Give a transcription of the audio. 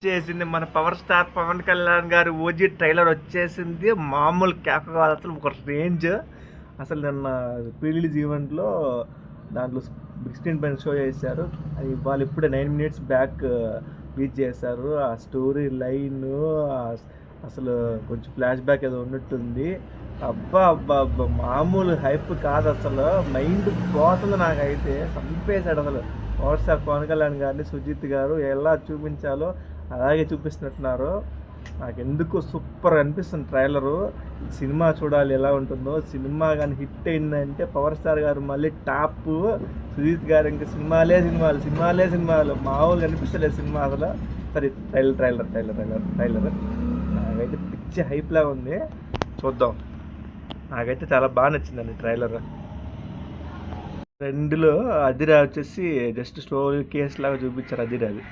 వచ్చేసింది మన power star Pawan Kalyan గారి ఓజీ ట్రైలర్ వచ్చేసింది. మామూలు కేక కాదు, అసలు ఒక రేంజ్. అసలు నిన్న రిలీజ్ ఈవెంట్లో దాంట్లో బిగ్ స్క్రీన్ పైన షో చేశారు. అది వాళ్ళు ఇప్పుడే 9 minutes బ్యాక్ రీచ్ చేశారు. ఆ స్టోరీ లైన్ అసలు కొంచెం ఫ్లాష్ బ్యాక్ ఏదో ఉన్నట్టుంది. అబ్బా అబ్బా అబ్బా మామూలు హైప్ కాదు, అసలు మైండ్ పోతుంది. నాకైతే చంపేశాడు అసలు పవర్ స్టార్ పవన్ కళ్యాణ్ గారిని. సుజిత్ గారు ఎలా చూపించాలో అలాగే చూపిస్తున్నట్టున్నారు. నాకు ఎందుకు సూపర్ అనిపిస్తుంది ట్రైలరు. సినిమా చూడాలి ఎలా ఉంటుందో. సినిమా కానీ హిట్ అయిందంటే పవర్ స్టార్ గారు మళ్ళీ టాప్, సుజిత్ గారు ఇంకా సినిమాలు మామూలుగా అనిపిస్తలేదు సినిమా అసలు. సరే ట్రైలర్ నాకైతే పిచ్చి హైప్లా ఉంది, చూద్దాం. నాకైతే చాలా బాగా నచ్చిందండి ట్రైలర్. రెండులో అదిరా వచ్చేసి జస్ట్ స్టోరీ కేసు లాగా చూపించారు. అదిరాది